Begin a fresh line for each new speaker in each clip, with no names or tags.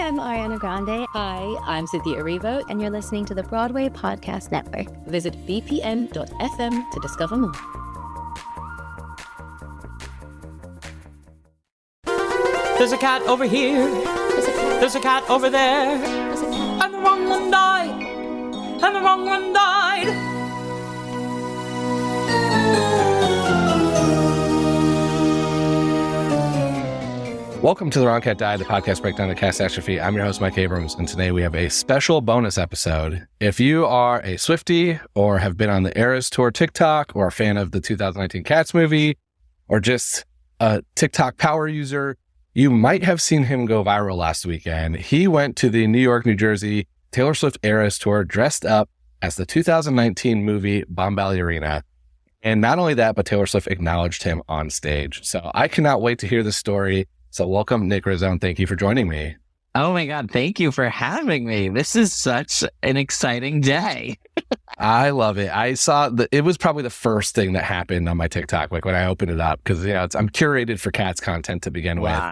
I'm Ariana Grande.
Hi, I'm Cynthia Erivo.
And you're listening to the Broadway Podcast Network.
Visit bpn.fm to discover more.
There's a cat over here. There's a cat over there. And the wrong one died. And the wrong one died.
Welcome to The Wrong Cat Died, the podcast breakdown of catastrophe. I'm your host, Mike Abrams, and today we have a special bonus episode. If you are a Swiftie or have been on the Eras Tour TikTok or a fan of the 2019 Cats movie or just a TikTok power user, you might have seen him go viral last weekend. He went to the New York, New Jersey Taylor Swift Eras Tour dressed up as the 2019 movie Bombalurina. And not only that, but Taylor Swift acknowledged him on stage. So I cannot wait to hear the story. So welcome, Nick Rizzo, and thank you for joining me.
Oh my God, thank you for having me. This is such an exciting day.
I love it. I saw it was probably the first thing that happened on my TikTok, like when I opened it up, because I'm curated for Cats content to begin with.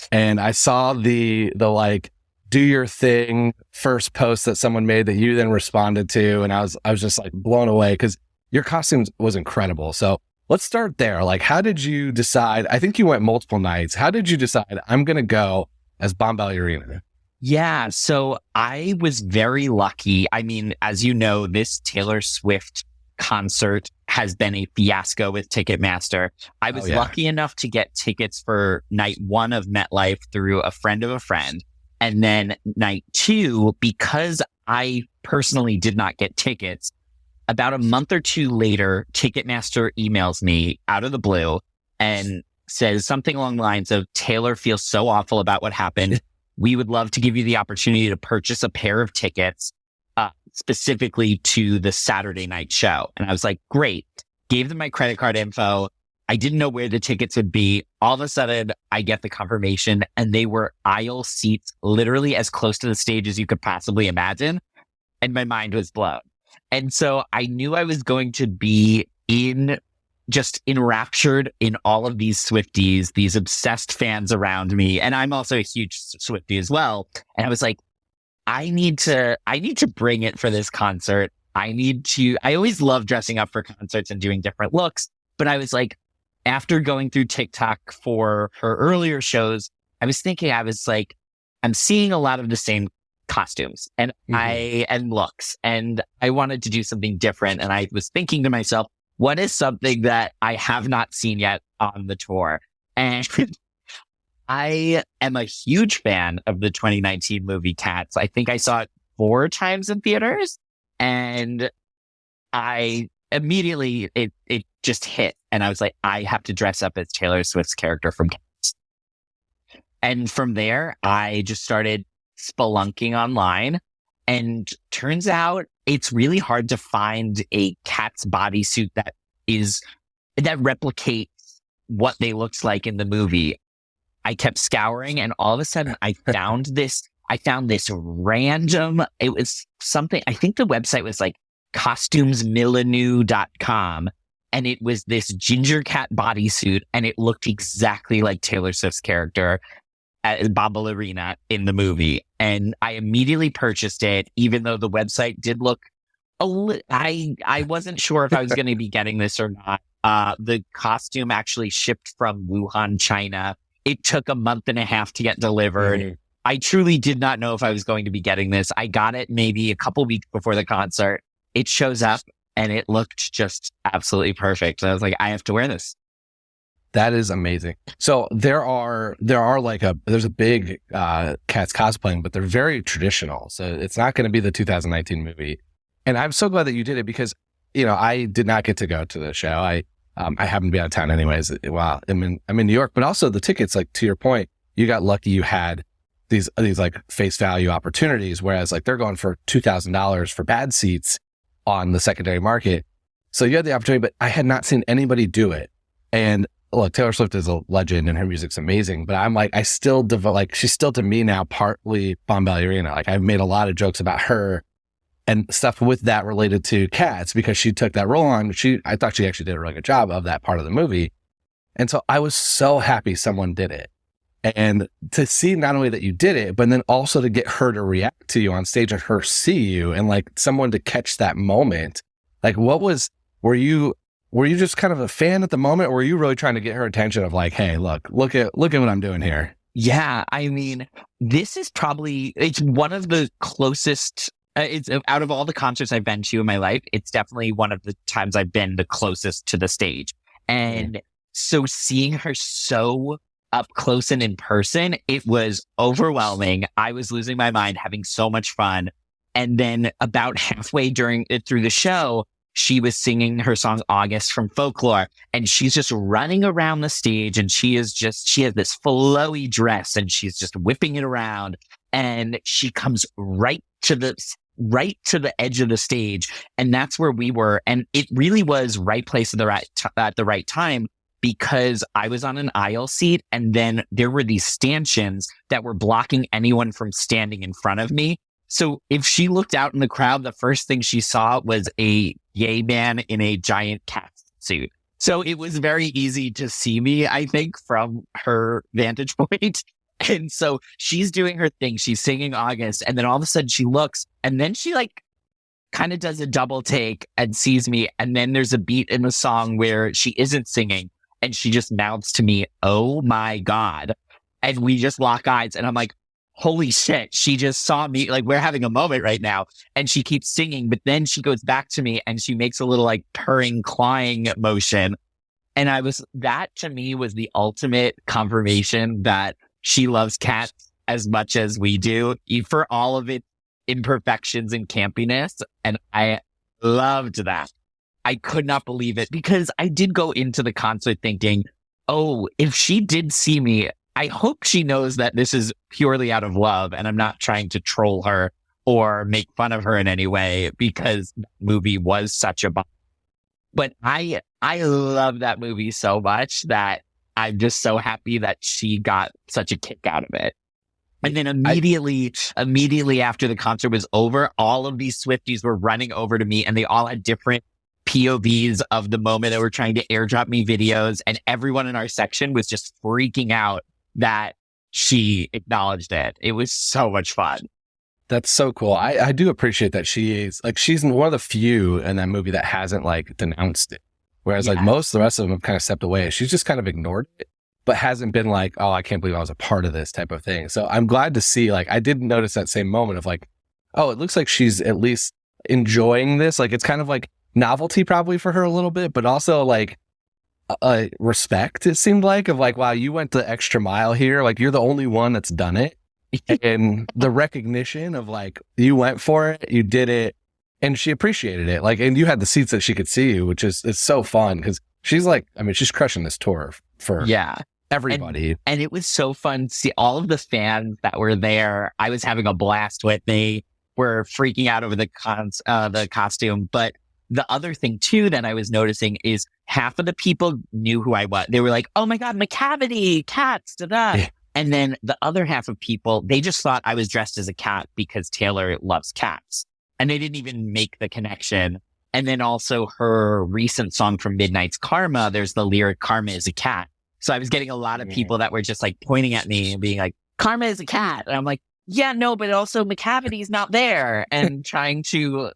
And I saw the like do your thing first post that someone made that you then responded to, and I was just like blown away because your costume was incredible. So let's start there. Like, how did you decide? I think you went multiple nights. How did you decide I'm going to go as Bombalurina?
Yeah, so I was very lucky. I mean, as you know, this Taylor Swift concert has been a fiasco with Ticketmaster. I was lucky enough to get tickets for night one of MetLife through a friend of a friend. And then night two, because I personally did not get tickets, about a month or two later, Ticketmaster emails me out of the blue and says something along the lines of, Taylor feels so awful about what happened. We would love to give you the opportunity to purchase a pair of tickets specifically to the Saturday night show. And I was like, great. Gave them my credit card info. I didn't know where the tickets would be. All of a sudden, I get the confirmation, and they were aisle seats, literally as close to the stage as you could possibly imagine. And my mind was blown. And so I knew I was going to be enraptured in all of these Swifties, these obsessed fans around me. And I'm also a huge Swiftie as well. And I was like, I need to bring it for this concert. I always love dressing up for concerts and doing different looks. But I was like, after going through TikTok for her earlier shows, I was like, I'm seeing a lot of the same costumes and and looks, and I wanted to do something different. And I was thinking to myself, what is something that I have not seen yet on the tour? And I am a huge fan of the 2019 movie Cats. I think I saw it 4 times in theaters, and I immediately, it just hit. And I was like, I have to dress up as Taylor Swift's character from Cats. And from there, I just started spelunking online, and turns out it's really hard to find a Cat's bodysuit that replicates what they looked like in the movie. I kept scouring, and all of a sudden I found this random, it was something, I think the website was like costumesmillennieu.com, and it was this ginger cat bodysuit, and it looked exactly like Taylor Swift's character as Bombalurina in the movie. And I immediately purchased it, even though the website did look I wasn't sure if I was going to be getting this or not. The costume actually shipped from Wuhan, China. It took a month and a half to get delivered. Mm-hmm. I truly did not know if I was going to be getting this. I got it maybe a couple weeks before the concert. It shows up, and it looked just absolutely perfect. So I was like, I have to wear this.
That is amazing. So there's a big Cats cosplaying, but they're very traditional. So it's not going to be the 2019 movie. And I'm so glad that you did it because, I did not get to go to the show. I happen to be out of town anyways. Well, I'm in New York, but also the tickets, like to your point, you got lucky you had these like face value opportunities, whereas like they're going for $2,000 for bad seats on the secondary market. So you had the opportunity, but I had not seen anybody do it. And look, Taylor Swift is a legend and her music's amazing, but I'm like, she's still to me now partly Bombalurina. Like I've made a lot of jokes about her and stuff with that related to Cats because she took that role on. I thought she actually did a really good job of that part of the movie. And so I was so happy someone did it. And to see not only that you did it, but then also to get her to react to you on stage and her see you and like someone to catch that moment. Like were you just kind of a fan at the moment, or were you really trying to get her attention of like, hey, look at what I'm doing here?
Yeah, I mean, this is probably, it's one of the closest, it's out of all the concerts I've been to in my life, it's definitely one of the times I've been the closest to the stage. And so seeing her so up close and in person, it was overwhelming. I was losing my mind, having so much fun. And then about halfway through the show, she was singing her song August from Folklore, and she's just running around the stage, and she has this flowy dress and she's just whipping it around, and she comes right to the edge of the stage. And that's where we were. And it really was right place at the right time, because I was on an aisle seat, and then there were these stanchions that were blocking anyone from standing in front of me. So if she looked out in the crowd, the first thing she saw was a gay man in a giant cat suit. So it was very easy to see me, I think, from her vantage point. And so she's doing her thing. She's singing August. And then all of a sudden she looks, and then she like kind of does a double take and sees me. And then there's a beat in the song where she isn't singing, and she just mouths to me, "Oh my God." And we just lock eyes, and I'm like, holy shit, she just saw me. Like, we're having a moment right now. And she keeps singing, but then she goes back to me and she makes a little like purring, clawing motion. And that to me was the ultimate confirmation that she loves cats as much as we do, for all of its imperfections and campiness. And I loved that. I could not believe it, because I did go into the concert thinking, oh, if she did see me, I hope she knows that this is purely out of love and I'm not trying to troll her or make fun of her in any way, because that movie was such a bomb. But I love that movie so much that I'm just so happy that she got such a kick out of it. And then immediately after the concert was over, all of these Swifties were running over to me, and they all had different POVs of the moment. They were trying to airdrop me videos, and everyone in our section was just freaking out that she acknowledged it. It was so much fun.
That's so cool. I do appreciate that she's one of the few in that movie that hasn't like denounced it. Whereas like most of the rest of them have kind of stepped away. She's just kind of ignored it, but hasn't been like, oh, I can't believe I was a part of this type of thing. So I'm glad to see, like, I did notice that same moment of like, oh, it looks like she's at least enjoying this. Like, it's kind of like novelty probably for her a little bit, but also like, respect, it seemed like, of like, wow, you went the extra mile here. Like, you're the only one that's done it. And the recognition of like, you went for it, you did it, and she appreciated it. Like, and you had the seats that she could see you, which is, it's so fun, because she's like, I mean, she's crushing this tour for everybody.
And it was so fun to see all of the fans that were there. I was having a blast with. They were freaking out over the costume. But the other thing too that I was noticing is half of the people knew who I was. They were like, "Oh my God, McCavity, cats, da-da." Yeah. And then the other half of people, they just thought I was dressed as a cat because Taylor loves cats. And they didn't even make the connection. And then also her recent song from Midnight's Karma, there's the lyric, "Karma is a cat." So I was getting a lot of people that were just like pointing at me and being like, "Karma is a cat." And I'm like, yeah, no, but also McCavity's not there. And trying to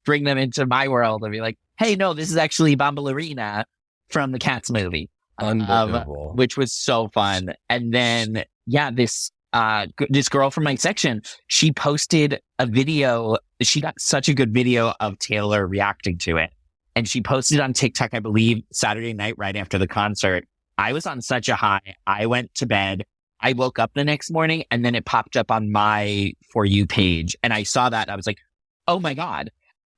bring them into my world and be like, hey, no, this is actually Bombalurina from the Cats movie.
Unbelievable.
Which was so fun. And then, this girl from my section, she posted a video. She got such a good video of Taylor reacting to it. And she posted on TikTok, I believe, Saturday night right after the concert. I was on such a high. I went to bed. I woke up the next morning, and then it popped up on my For You page. And I saw that. I was like, oh my God.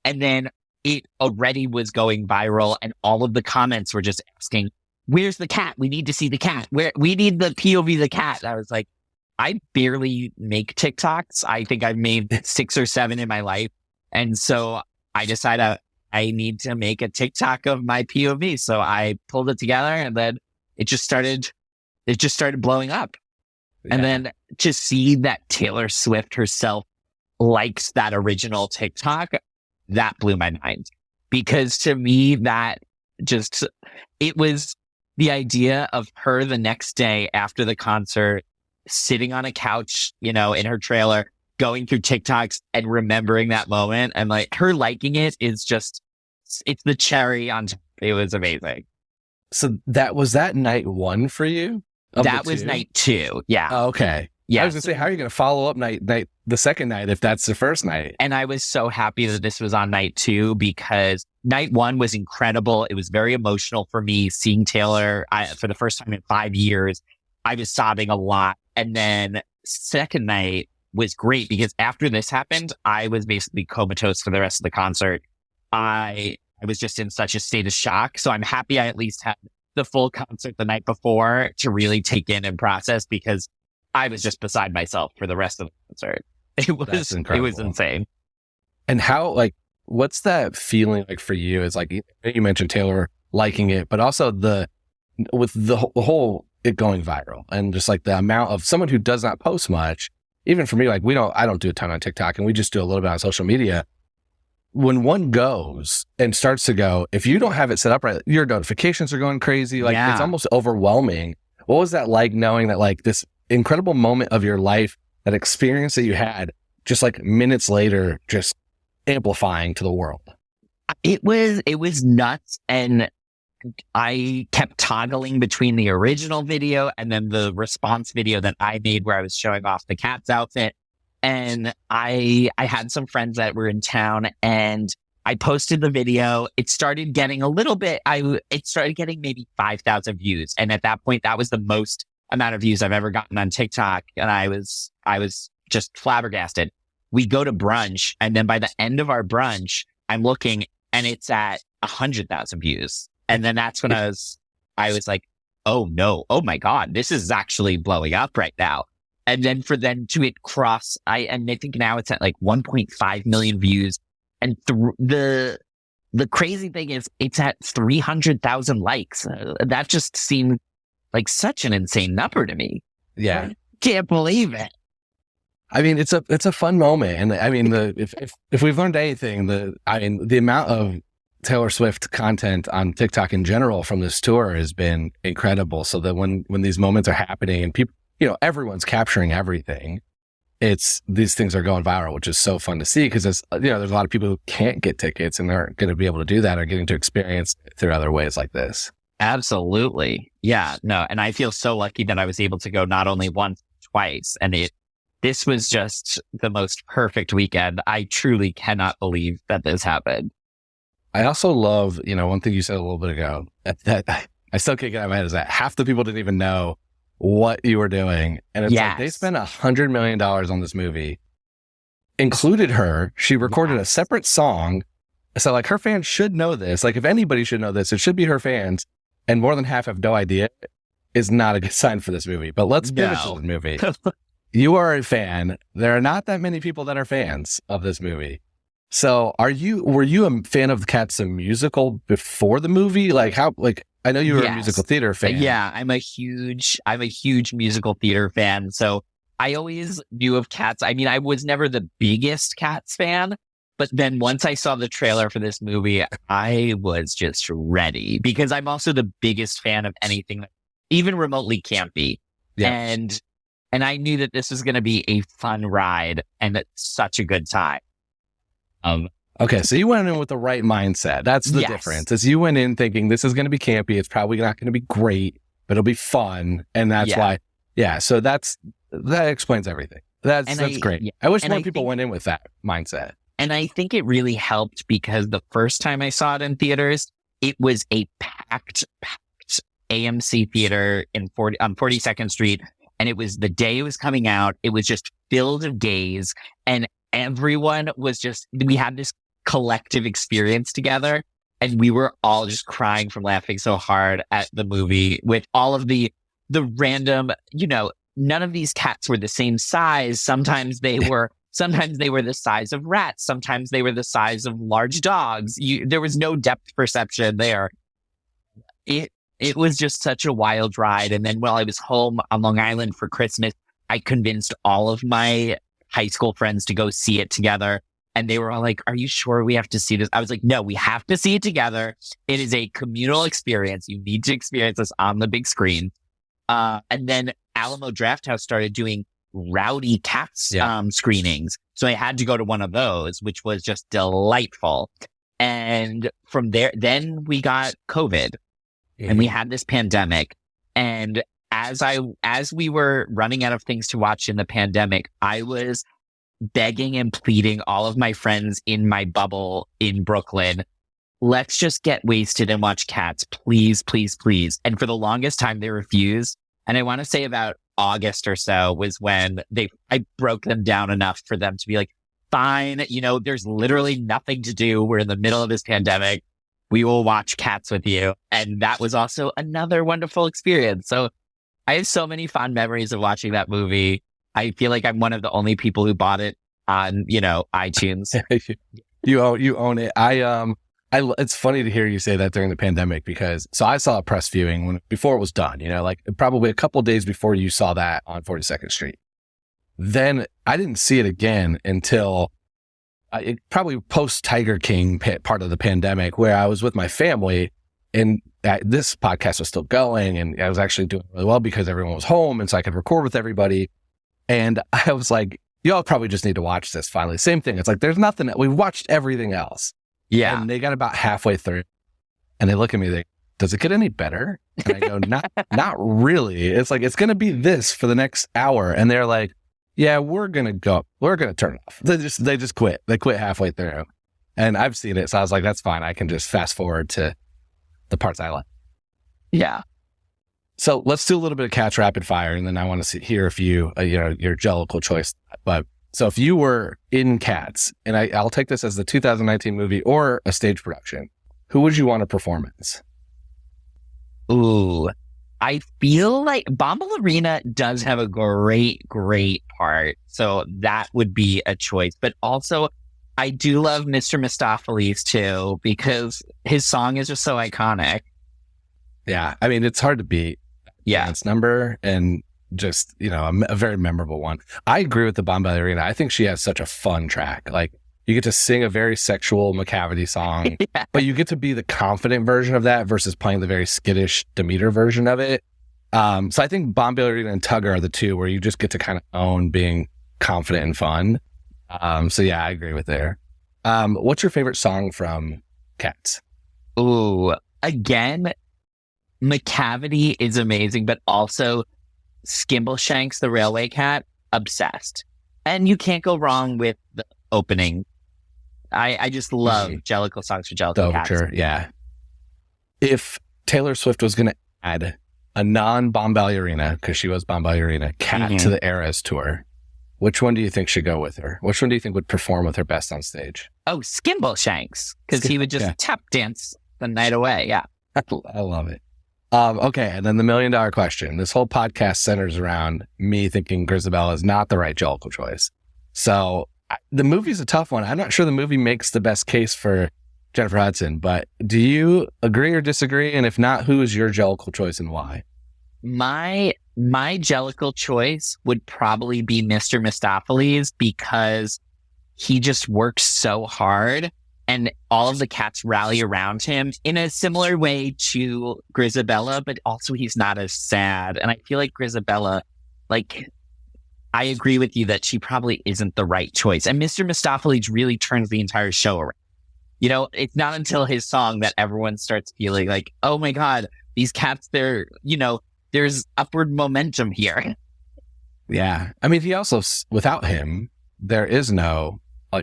And then it already was going viral, and all of the comments were just asking, "Where's the cat? We need to see the cat. We need the POV of the cat." I was like, I barely make TikToks. I think I've made 6 or 7 in my life. And so I decided I need to make a TikTok of my POV. So I pulled it together, and then it just started blowing up. Yeah. And then to see that Taylor Swift herself likes that original TikTok, that blew my mind, because to me, that just, it was the idea of her the next day after the concert, sitting on a couch, in her trailer, going through TikToks and remembering that moment, and like her liking it is just, it's the cherry on top. It was amazing.
So was that night one for you?
That was night two. Yeah.
Oh, okay.
Yeah.
I was gonna say, how are you gonna follow up night the second night if that's the first night?
And I was so happy that this was on night two, because night one was incredible. It was very emotional for me seeing Taylor for the first time in 5 years. I was sobbing a lot. And then second night was great because after this happened, I was basically comatose for the rest of the concert. I was just in such a state of shock. So I'm happy I at least had the full concert the night before to really take in and process, because I was just beside myself for the rest of the concert. It was insane.
And how, what's that feeling like for you? Is like, you mentioned Taylor liking it, but also with the whole it going viral, and just like the amount of someone who does not post much, even for me, like I don't do a ton on TikTok, and we just do a little bit on social media. When one goes and starts to go, if you don't have it set up right, your notifications are going crazy. It's almost overwhelming. What was that like, knowing that like this incredible moment of your life, that experience that you had, just like minutes later, just amplifying to the world?
It was nuts. And I kept toggling between the original video and then the response video that I made where I was showing off the cat's outfit. And I had some friends that were in town, and I posted the video. It started getting a little bit, it started getting maybe 5,000 views. And at that point, that was the most amount of views I've ever gotten on TikTok. And I was just flabbergasted. We go to brunch, and then by the end of our brunch, I'm looking and it's at 100,000 views. And then that's when I was like, oh no, oh my God, this is actually blowing up right now. And then to it cross, I think now it's at like 1.5 million views. And the crazy thing is it's at 300,000 likes. That just seemed like such an insane number to me.
Yeah.
I can't believe it.
I mean, it's a fun moment. And I mean, if we've learned anything, the amount of Taylor Swift content on TikTok in general from this tour has been incredible. So that when these moments are happening and people, everyone's capturing everything, these things are going viral, which is so fun to see, because there's a lot of people who can't get tickets and they're going to be able to do that, or getting to experience through other ways like this.
Absolutely. Yeah, no. And I feel so lucky that I was able to go not only once, twice. And this was just the most perfect weekend. I truly cannot believe that this happened.
I also love, one thing you said a little bit ago that I still can't get out of my head, is that half the people didn't even know what you were doing. And it's like, they spent $100 million on this movie, included her. She recorded a separate song. So like, her fans should know this. Like, if anybody should know this, it should be her fans. And more than half have no idea, is not a good sign for this movie. But let's finish this movie. You are a fan. There are not that many people that are fans of this movie. So were you a fan of Cats, the musical, before the movie? I know you were a musical theater fan.
Yeah, I'm a huge musical theater fan. So I always knew of Cats. I mean, I was never the biggest Cats fan, but then once I saw the trailer for this movie, I was just ready, because I'm also the biggest fan of anything that even remotely campy. Yeah. And I knew that this was going to be a fun ride and such a good time.
Okay, so you went in with the right mindset. That's the difference. As you went in thinking this is going to be campy, it's probably not going to be great, but it'll be fun, and that's why. Yeah, so that explains everything. That's great. Yeah. I wish more people went in with that mindset.
And I think it really helped, because the first time I saw it in theaters, it was a packed AMC theater on 42nd Street, and it was the day it was coming out. It was just filled of gays, and everyone was we had this collective experience together, and we were all just crying from laughing so hard at the movie, with all of the random, none of these cats were the same size. Sometimes they were the size of rats. Sometimes they were the size of large dogs. There was no depth perception there. It was just such a wild ride. And then while I was home on Long Island for Christmas, I convinced all of my high school friends to go see it together. And they were all like, are you sure we have to see this? I was like, no, we have to see it together. It is a communal experience. You need to experience this on the big screen. And then Alamo Drafthouse started doing Rowdy Cats screenings. So I had to go to one of those, which was just delightful. And from there, then we got COVID and we had this pandemic. And as we were running out of things to watch in the pandemic, I was begging and pleading all of my friends in my bubble in Brooklyn, let's just get wasted and watch Cats, please, please, please. And for the longest time, they refused. And I want to say about August or so was when I broke them down enough for them to be like, fine, there's literally nothing to do. We're in the middle of this pandemic. We will watch Cats with you. And that was also another wonderful experience. So I have so many fond memories of watching that movie. I feel like I'm one of the only people who bought it on, iTunes.
You own it. It's funny to hear you say that during the pandemic because I saw a press viewing before it was done, like probably a couple of days before you saw that on 42nd Street. Then I didn't see it again until probably post Tiger King part of the pandemic where I was with my family and this podcast was still going and I was actually doing really well because everyone was home and so I could record with everybody. And I was like, y'all probably just need to watch this finally. Same thing. It's like, there's nothing. We've watched everything else.
Yeah.
And they got about halfway through and they look at me, does it get any better? And I go, not really. It's like, it's going to be this for the next hour. And they're like, yeah, we're going to turn it off. They just quit. They quit halfway through and I've seen it. So I was like, that's fine. I can just fast forward to the parts I like.
Yeah.
So let's do a little bit of Cats rapid fire, and then I want to hear if your Jellicle choice. But so if you were in Cats, and I'll take this as the 2019 movie or a stage production, who would you want to perform as?
Ooh, I feel like Bombalurina does have a great part, so that would be a choice. But also, I do love Mr. Mistopheles too because his song is just so iconic.
Yeah, I mean it's hard to beat.
Yeah,
dance number and just a very memorable one. I agree with the Bombalurina. I think she has such a fun track. Like you get to sing a very sexual McCavity song, but you get to be the confident version of that versus playing the very skittish Demeter version of it. So I think Bombalurina and Tugger are the two where you just get to kind of own being confident and fun. So yeah, I agree with there. What's your favorite song from Cats?
Ooh, again, McCavity is amazing, but also Skimbleshanks, the railway cat, obsessed. And you can't go wrong with the opening. I just love Jellicle songs for Jellicle Cats.
Overture, yeah. If Taylor Swift was going to add a non-Bombalurina, because she was Bombalurina, cat to the Eras tour, which one do you think should go with her? Which one do you think would perform with her best on stage?
Oh, Skimbleshanks, because he would just tap dance the night away. Yeah.
I love it. Okay, and then the $1 million question. This whole podcast centers around me thinking Grisabella is not the right Jellicle choice. So the movie's a tough one. I'm not sure the movie makes the best case for Jennifer Hudson, but do you agree or disagree? And if not, who is your Jellicle choice and why?
My Jellicle choice would probably be Mr. Mistopheles because he just works so hard. And all of the cats rally around him in a similar way to Grisabella, but also he's not as sad. And I feel like Grisabella, I agree with you that she probably isn't the right choice. And Mr. Mistopheles really turns the entire show around. It's not until his song that everyone starts feeling like, oh my God, these cats, there's upward momentum here.
Yeah. I mean, he also, without him, there is no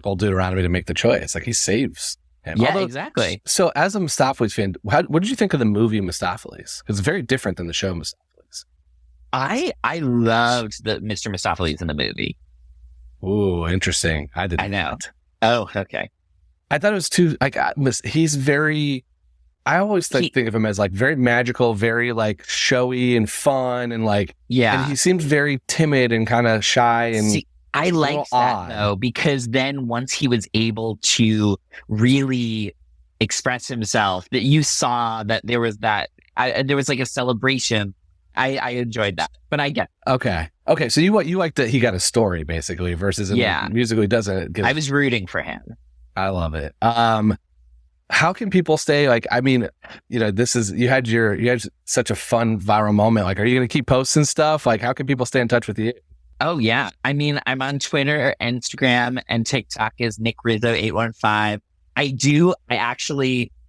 old Deuteronomy to make the choice. He saves him.
Yeah, exactly.
So as a Mistopheles fan, what did you think of the movie Mistopheles? Because it's very different than the show Mistopheles.
I loved the Mr. Mistopheles in the movie.
Ooh, interesting. I
know. Oh, okay.
I thought it was too, he's very, I always think of him as very magical, very showy and fun and and he seems very timid and kind of shy and
I liked that though, because then once he was able to really express himself, that you saw that there was a celebration. I enjoyed that, but I get it.
Okay. Okay, so you like that he got a story basically versus in the musical he doesn't get.
I was rooting for him.
I love it. How can people stay like? I mean, this is you had such a fun viral moment. Like, are you going to keep posting stuff? Like, how can people stay in touch with you?
Oh yeah, I mean, I'm on Twitter, Instagram, and TikTok is Nick Rizzo 815.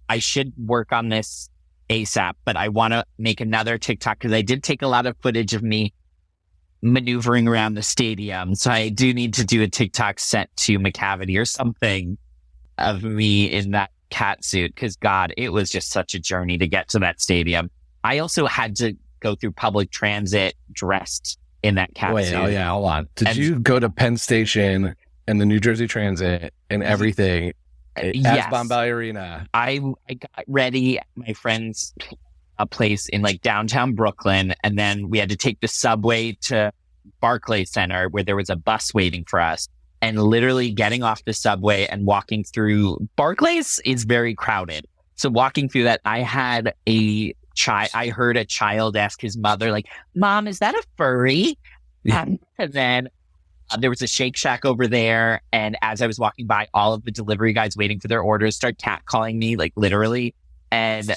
I should work on this ASAP, but I want to make another TikTok because I did take a lot of footage of me maneuvering around the stadium. So I do need to do a TikTok sent to McCavity or something of me in that cat suit because God, it was just such a journey to get to that stadium. I also had to go through public transit dressed in that cat suit.
Oh yeah, hold on. Did you go to Penn Station and the New Jersey Transit and everything as Bombalurina?
I got ready at my friend's place in like downtown Brooklyn, and then we had to take the subway to Barclays Center where there was a bus waiting for us. And literally getting off the subway and walking through Barclays is very crowded. So walking through that, I heard a child ask his mother, like, "Mom, is that a furry?" And then there was a Shake Shack over there. And as I was walking by, all of the delivery guys waiting for their orders start catcalling me, like literally. And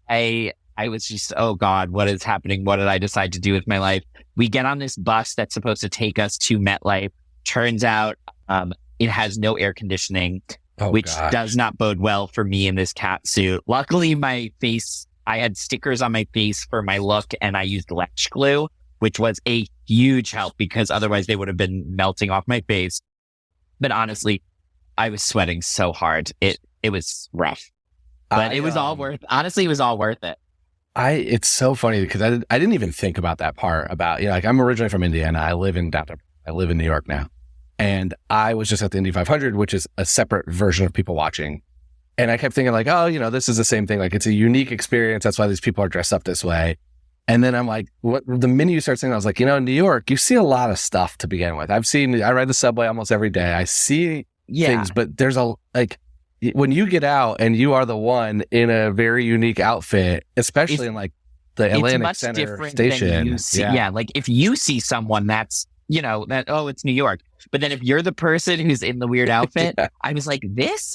I was just, oh God, what is happening? What did I decide to do with my life? We get on this bus that's supposed to take us to MetLife. Turns out it has no air conditioning, which does not bode well for me in this cat suit. Luckily, I had stickers on my face for my look, and I used Latch glue, which was a huge help because otherwise they would have been melting off my face. But honestly, I was sweating so hard. It was rough, but it was all worth. Honestly, it was all worth it.
It's so funny because I didn't even think about that part about like I'm originally from Indiana. I live in New York now. And I was just at the Indy 500, which is a separate version of people watching. And I kept thinking like, oh, this is the same thing. Like it's a unique experience. That's why these people are dressed up this way. And then I'm like, the minute you start saying, I was like, New York, you see a lot of stuff to begin with. I ride the subway almost every day. I see things, but there's when you get out and you are the one in a very unique outfit, especially in like the Atlantic Center station.
Like if you see someone that's, it's New York. But then if you're the person who's in the weird outfit, I was like,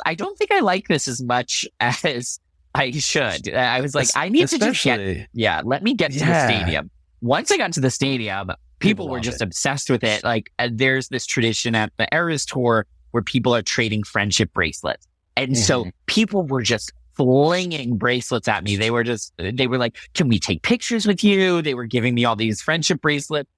I don't think I like this as much as I should. I was like, I need to just let me get to the stadium. Once I got to the stadium, people were just obsessed with it. Like there's this tradition at the Eras Tour where people are trading friendship bracelets. And so people were just flinging bracelets at me. They were like, can we take pictures with you? They were giving me all these friendship bracelets.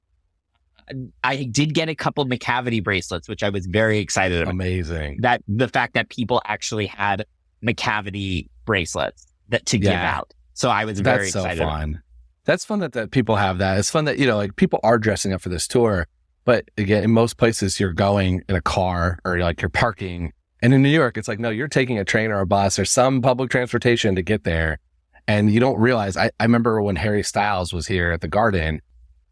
I did get a couple McCavity bracelets, which I was very excited about.
Amazing.
That the fact that people actually had McCavity bracelets to give out. So I was very excited. That's so fun.
That's fun that people have that. It's fun that, like people are dressing up for this tour. But again, in most places you're going in a car or like you're parking. And in New York, it's like, no, you're taking a train or a bus or some public transportation to get there. And you don't realize, I remember when Harry Styles was here at the Garden,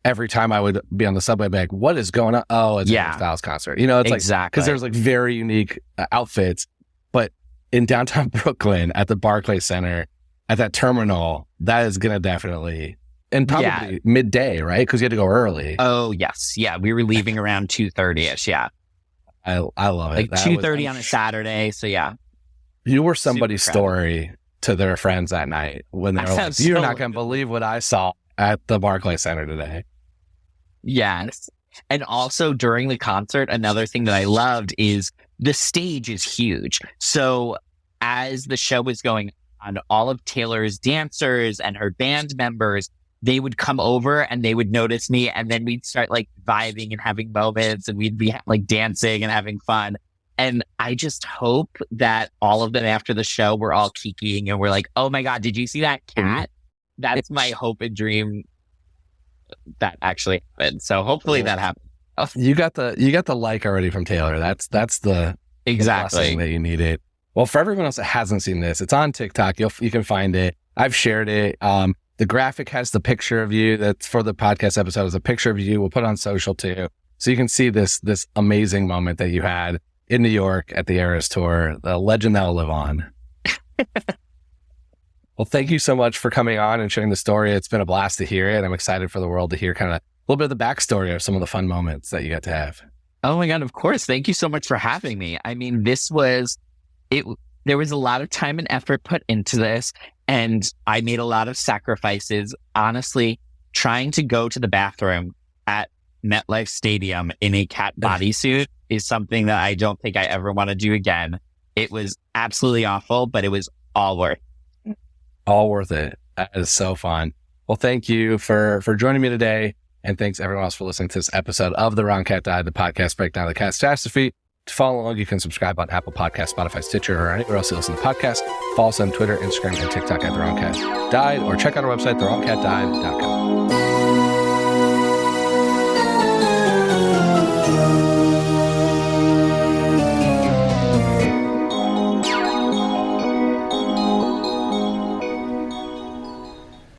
every time I would be on the subway, I'd be like, what is going on? Oh, it's a Harry Styles concert. It's like, because there's like very unique outfits. But in downtown Brooklyn at the Barclays Center, at that terminal, that is going to definitely, and probably midday, right? Because you had to go early.
Oh, yes. Yeah. We were leaving around 2:30ish. Yeah.
I love it.
Like 2:30 on a Saturday. So yeah.
You were somebody's story to their friends that night when they were like, you're not going to believe what I saw at the Barclays Center today.
Yes. And also during the concert, another thing that I loved is the stage is huge. So as the show was going on, all of Taylor's dancers and her band members, they would come over and they would notice me, and then we'd start like vibing and having moments, and we'd be like dancing and having fun. And I just hope that all of them after the show were all kikiing and we're like, oh my God, did you see that cat? That's my hope and dream that actually happened. So hopefully that happened.
You got the like already from Taylor. That's the blessing that you needed. Well, for everyone else that hasn't seen this, it's on TikTok. You can find it. I've shared it. The graphic has the picture of you that's for the podcast episode. It's a picture of you. We'll put it on social too. So you can see this amazing moment that you had in New York at the Eras Tour, the legend that will live on. Well, thank you so much for coming on and sharing the story. It's been a blast to hear it. I'm excited for the world to hear kind of little bit of the backstory of some of the fun moments that you got to have.
Oh my God, of course. Thank you so much for having me. I mean, there was a lot of time and effort put into this, and I made a lot of sacrifices. Honestly, trying to go to the bathroom at MetLife Stadium in a cat bodysuit is something that I don't think I ever want to do again. It was absolutely awful, but it was all worth it.
All worth it. That is so fun. Well, thank you for joining me today. And thanks everyone else for listening to this episode of The Wrong Cat Died, the podcast breakdown of the catastrophe. To follow along, you can subscribe on Apple Podcasts, Spotify, Stitcher, or anywhere else you listen to podcasts. Follow us on Twitter, Instagram, and TikTok at The Wrong Cat Died, or check out our website, thewrongcatdied.com.